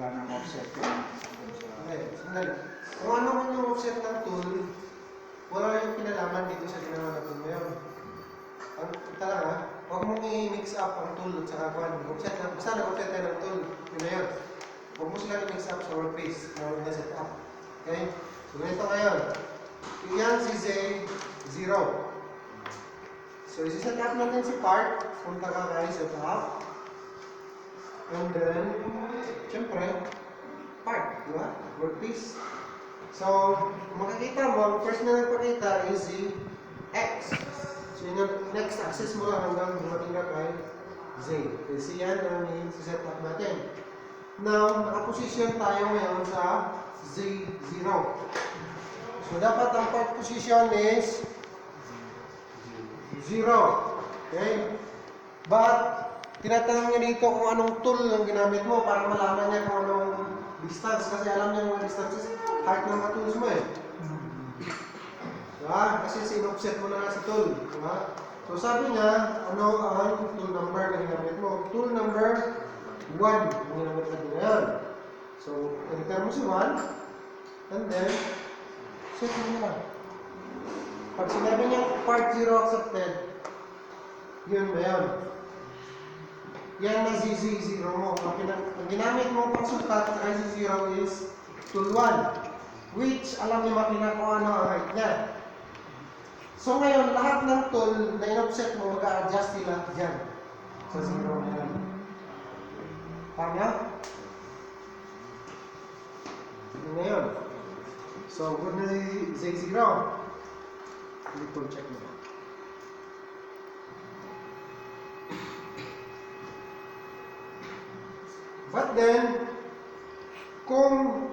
wala nang offset yun. Okay, sandali. Kung ano man yung offset ng tool, wala yung kinalaman dito sa ginawa natin ngayon. Ang talaga, huwag mong i-mix up ang tool at saka kung offset lang. Basta nag-offset tayo ng tool, yun na yun. Huwag mo sila i-mix up sa workpiece na huwag na set up. Okay? So, ganito ngayon. Yan si Z0. So, isi-set up natin si part. Punta ka kay set up. And then, syempre, part, di ba? Workpiece. So, makikita mo, first na nagpakita is si X. So, yun yung next axis mo lang hanggang dumating ka kay Z. Kasi yan ang i-set up natin. Now, nakaposition tayo ngayon sa Z0. So, dapat ang part position is 0. Okay? But, tinatanong niya dito kung anong tool ang ginamit mo para malaman niya kung anong distance. Kasi alam niya mga distances, height ng mga tools mo eh. Diba? Kasi sin-offset mo na nga sa tool. Diba? So sabi niya, ano ang tool number na ginamit mo? Tool number 1 ang ginamit natin ngayon. So, enter mo si 1, and then, set mo na. Pag sinabi niya part 0 accepted, yun ba yun? Yan na ZZ0 mo. Ang ginamit mo pang sukat sa Z0 is tool 1, which alam niyo makina kung ano ang height niya. So ngayon, lahat ng tool na in-offset mo, mag-a-adjust sila dyan sa 0 na yan. Tama? Yun na yun. So, good na Z0. Little check mo. But then, kung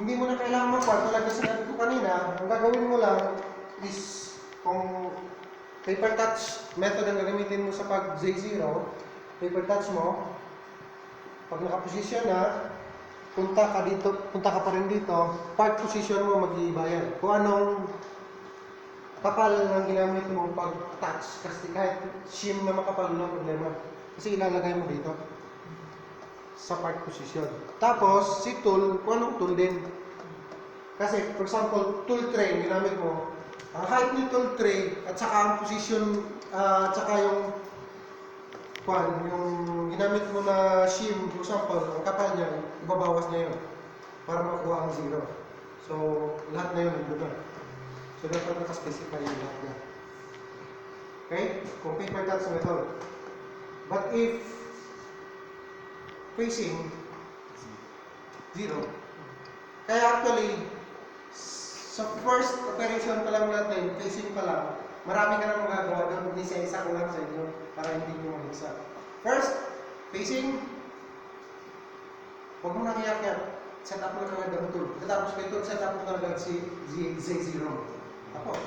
hindi mo na kailangan mag-part, talaga sinabi ko kanina, ang gagawin mo lang is, kung paper touch method ang gagamitin mo sa pag Z0, paper touch mo, pag nakaposisyon na, punta ka pa rin dito, part position mo mag-iiba yan. Kung anong kapal ng ginamit mo pag touch, kasi kahit shim na makapal na problema. Kasi ilalagay mo dito sa part position. Tapos, si tool, kung anong tool din. Kasi, for example, tool tray, ginamit mo, ang height ni tool tray, at saka ang position, at saka yung ginamit mo na shim, for example, ang kapal niya, ibabawas niya yun para makuha ang 0. So, lahat na yun, nandun na. So, dapat nakaspecify yung lahat na. Okay? Kung paper touch method. But if facing 0, kaya actually, sa first operation pa lang natin, facing pa lang, marami ka nang magagawa doon, isa-isa ko lang sa inyo para hindi nyo mag-isa. First, facing, huwag mo nang iyak-iyak. Set up mo na kagad ang tool. Tapos kay tool, set up mo kagad si Z0. Tapos.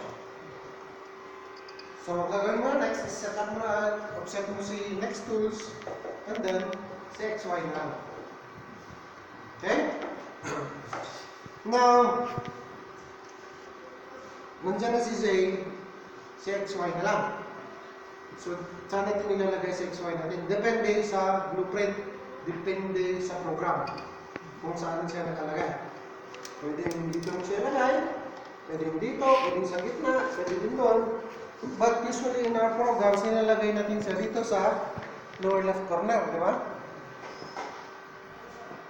So, gagawin mo next is set up mo na, offset mo si next tools, and then si XY na lang. Okay? Now, nandiyan na si Z, si XY na lang. So, saan natin nilalagay si XY natin? Depende sa blueprint, depende sa program, kung saan siya nakalagay. Pwede dito mo siya ilagay, pwede dito, pwede sa gitna, pwede din doon. But usually in our programs, nilalagay natin siya dito sa lower left corner, di ba?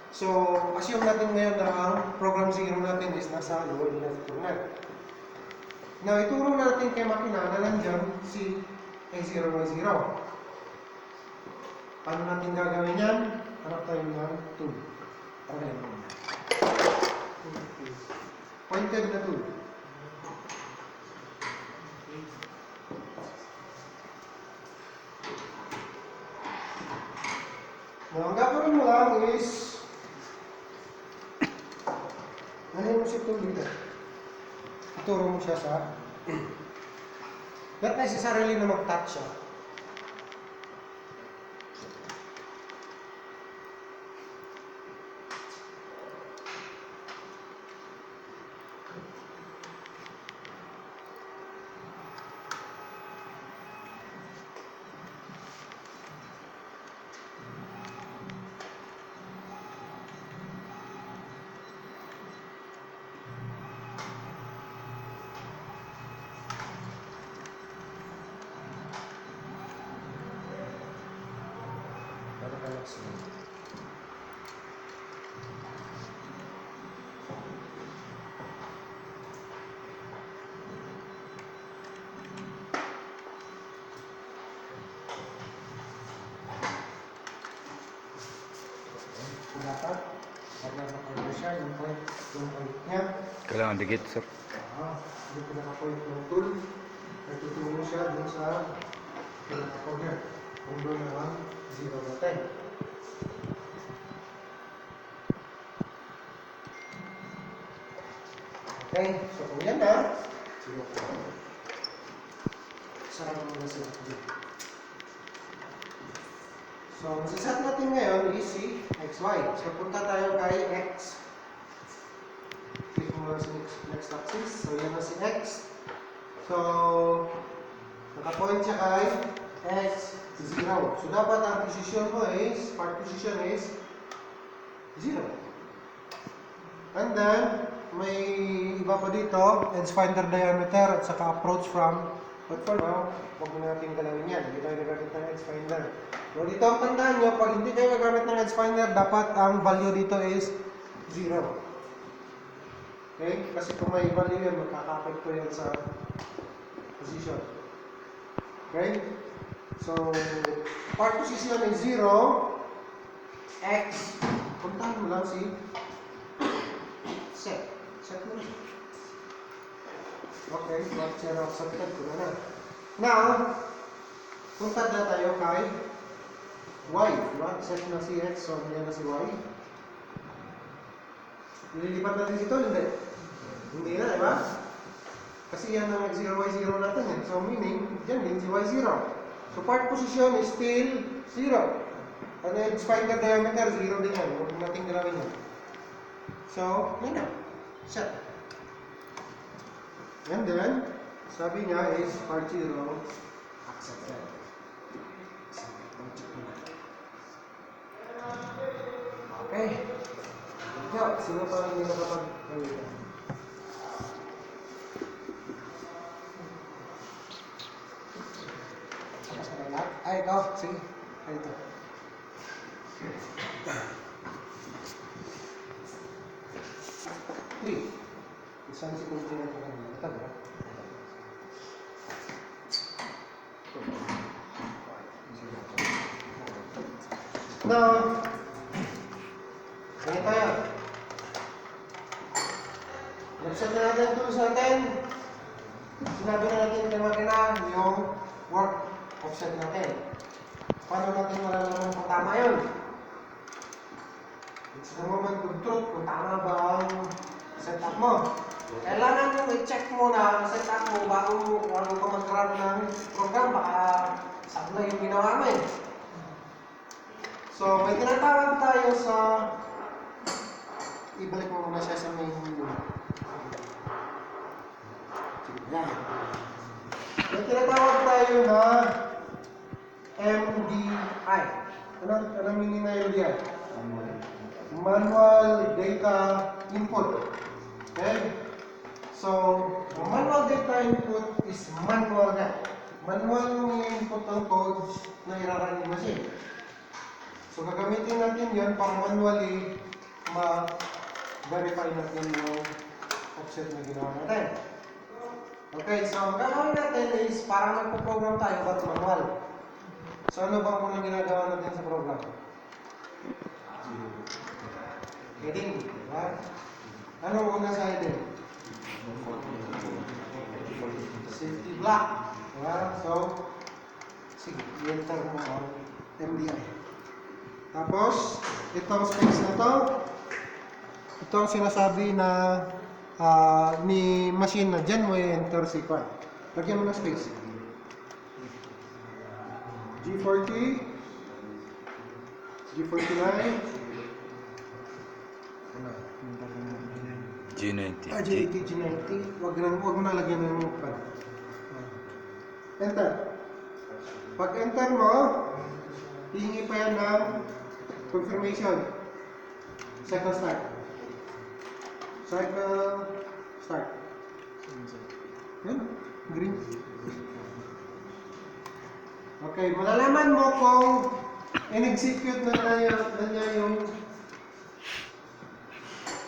So, assume natin ngayon na ang program 0 natin is nasa lower left corner. Now, ituro natin kay makina na nandiyan si A0, Y0. Paano natin gagawin yan? Hanap tayo ng tool. Tanggalin mo muna. Pointed na tool. Now, ang gagawin mo lang is nahin mo si tool dito. Ituro mo siya sa not necessarily na mag-touch siya. Relax lang. Dapat, pag nasa-cover siya, yung point niya. Kailangan dikit, sir. Yung pinaka-point ng tool, ay tutulong siya dun sa pinaka-cover. Kung doon naman, 0 na 10. Okay, so kung yan na, 0 po. Sarap mo na sila. So, ang saset natin ngayon is si XY. So, punta tayo kay X. Click mo lang sa next axis. So, yan na si X. So, nakapoint siya kay X 0. So, dapat ang position mo is, part position is 0. And then, may iba pa dito, edge finder diameter at saka approach from. But for now, huwag mo natin galawin yan. Hindi tayo nagamit ng edge finder. So, dito ang tandaan nyo, pag hindi kayo nagamit ng edge finder, dapat ang value dito is 0. Okay? Kasi kung may value yun, magkaka-apekto yan sa position. Okay? So, part position is 0. X. Puntahan mo lang si set. Set mo lang. Okay, what share of subted ko na. Now, punta na tayo kay Y. Diba? Set na si X, so yan na si Y. Nililipat natin dito, hindi. Hindi na, diba? Kasi yan ang nag-0Y0 natin yan. So, meaning, dyan din si Y0. So, part position is still 0. Ano yung finder diameter, 0 din yan. Huwag natin galawin yan. So, yan na. Set. And then, sabi niya is part 0 accepted. Okay. Ikaw, sino pa hindi nakapag-gawin? Ay, ikaw. Sige. Ay, ito. Three. Isang sekunde na ito kanina. Ito, diba? Now, ganito yan. Nag-set na natin tools natin. Sinabi na natin kay makina yung work offset natin. Paano natin malalaman kung tama yun? It's the moment of truth kung tama ba ang setup mo. Kailangan mo i-check mo na ang setup mo bago ka mag-run ng program. Baka sablay yung ginawa mo eh. So, may tinatawag tayo sa... Ibalik mo muna siya sa main menu. Yan. May tinatawag tayo na MDI. Anong meaning na MDI? Manual Data Input. Okay? So, ang manual data input is manual na. Manual yung input ng codes na iraran yung machine. So, gagamitin natin yun para manually ma-verify natin yung offset na ginawa natin. Okay, so ang gagawin natin is parang nagpo-program tayo but manual. So, ano bang unang ginagawa natin sa program? Heading, diba? Ano una sa heading? Safety block. Diba? So, sige, i-enter mo ang MDI. Tapos, itong space na to, ito ang sinasabi na ni machine na dyan mo i-enter si Kwan. Lagyan mo ng space. G40, G49, G90. G80, G90. Wag mo na lagyan ng Kwan. Enter. Pag enter mo, hihingi pa yan ng confirmation. Cycle start. Cycle start. Yan. Green. Okay, malalaman mo kung in-execute na niya yung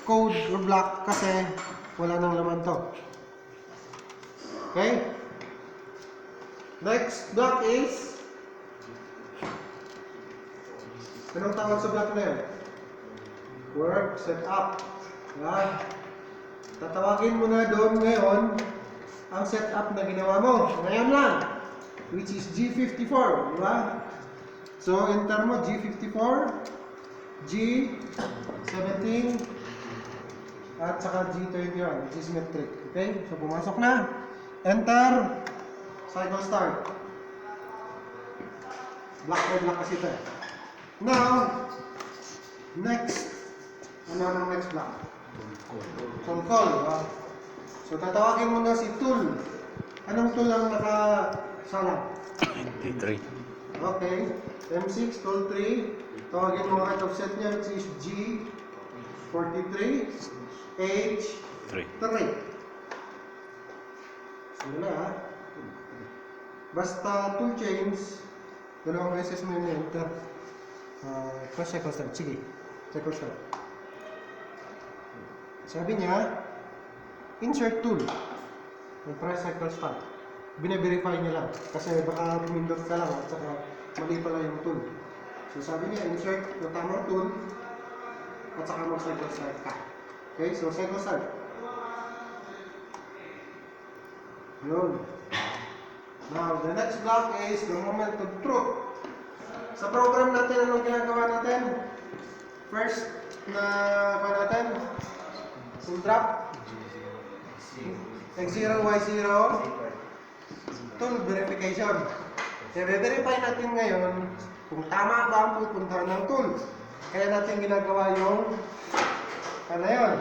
code or block kasi wala nang laman to. Okay? Next block is, anong tawag sa block na yun? Work setup. Yan. Tatawagin mo na doon ngayon ang setup na ginawa mo. Ngayon lang. Which is G54. Di ba? So, enter mo G54, G17, at saka G21, which is metric. Okay? So, pumasok na. Enter. Cycle start. Black by black kasi ito. Now, next. Ano ang next block? Tool call. Diba? So, tatawagin mo na si tool. Anong tool ang nakasalang? T3. Okay. M6, tool 3. Tawagin mo ang offset niya, which is G43, H3. 3. Simula ha. Basta tool chains, dalawang beses mo yun enter. Press cycle start. Sige. Cycle start. Sabi niya, insert tool. Press cycle start. Bine-verify niya lang. Kasi baka pumindot ka lang at saka mali pala yung tool. So sabi niya, insert yung tamang tool at saka mag-cycle start ka. Okay, so cycle start. Yun. Now, the next block is the moment of truth. Sa program natin, anong ginagawa natin? First na pa natin, yung drop X0, Y0, tool verification. Kaya verify natin ngayon kung tama ba ang pupuntahan ng tool. Kaya natin ginagawa yung ano yun.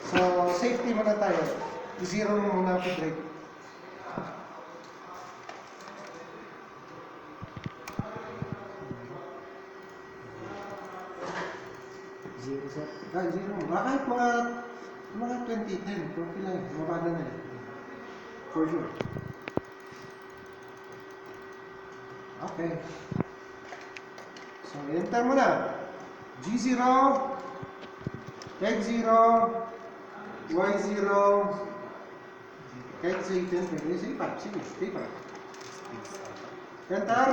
So, safety muna tayo. I-zero mo muna ang break. Zero set. Zero mo. Kahit mga 2010, okay lang. Mababa na yan. For sure. Okay. So, enter mo na. G0, X0, Y0, X8, Z5. Sige, Z5. Enter.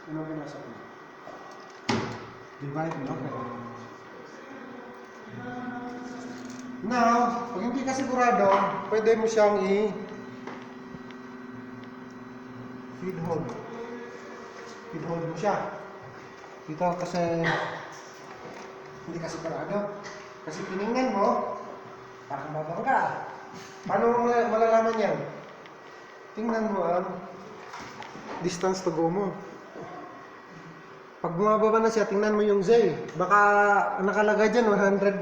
Ano pinasok mo? Divide mo. Okay. Now, pag hindi ka sigurado, pwede mo siyang feed hold. Feed hold mo siya. Dito kasi hindi ka sigurado. Kasi tinignan mo, parang mabangga. Paano mo malalaman yan? Tingnan mo ang distance to go mo. Pag bumababa na siya, tingnan mo yung Z. Baka nakalagay dyan 100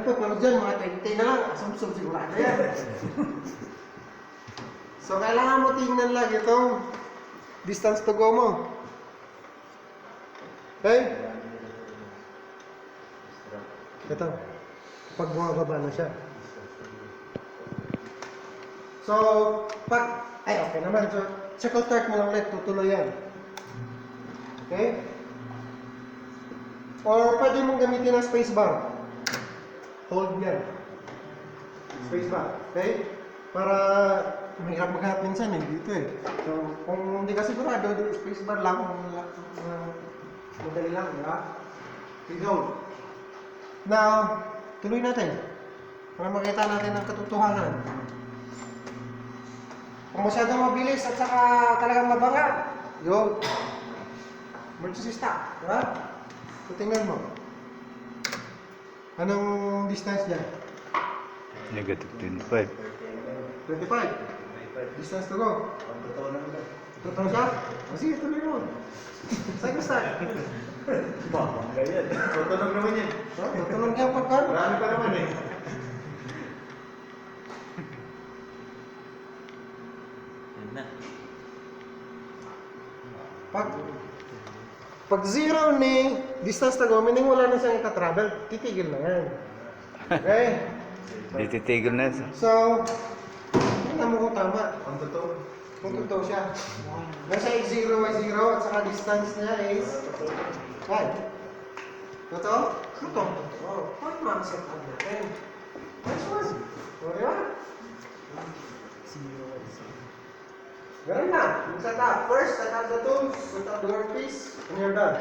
foot. Pero dyan, mga 20 na lang. Asumsum sigurado yan. So, kailangan mo tingnan lang itong distance to go mo. Okay? Ito. Pag bumababa na siya. So, okay naman. So, cycle start mo lang ulit. Tutuloy yan. Okay? Or pwede mong gamitin ang spacebar. Hold yan. Spacebar. Okay? Para mahirap maghanap minsan dito So, kung hindi ka sigurado, spacebar lang. Madali lang, di ba? Okay, go. Now, tuloy natin. Para makita natin ang katotohanan. Kung masyadong mabilis at saka talagang mabanga, yun. Emergency stop, di ba? So, tingnan mo. Anong distance dyan? Negative 25. 25. Distance to go. Totoo siya? Sige, tuloy mo. Cycle start. Bangga yan. Tutunog naman yan. Tutunog yan pagkan. Marami pa naman eh. Yan na. Pag zero ni distance to go, meaning wala na siyang ika-travel, titigil na yan. Okay? Hindi titigil na. So, tingnan mo kung tama. Ang totoo. Kung totoo siya. Nasa x0, y0 at saka distance niya is 5. Totoo? Totoo. Totoo. Paano ma-accept natin? Nice one. O, di ba? Ganun na. Set up. First, set up the tools, set up the workpiece, and you're done.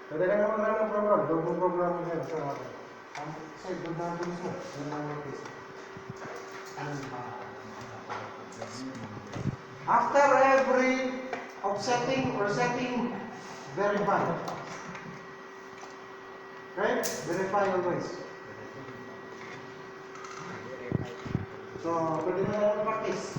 Pwede na naman lang ng program. Double program yan. Sa ibang na tools mo. Yan ang workpiece. After every offsetting or setting, verify. Right? Verify always. So, pwede na lang practice.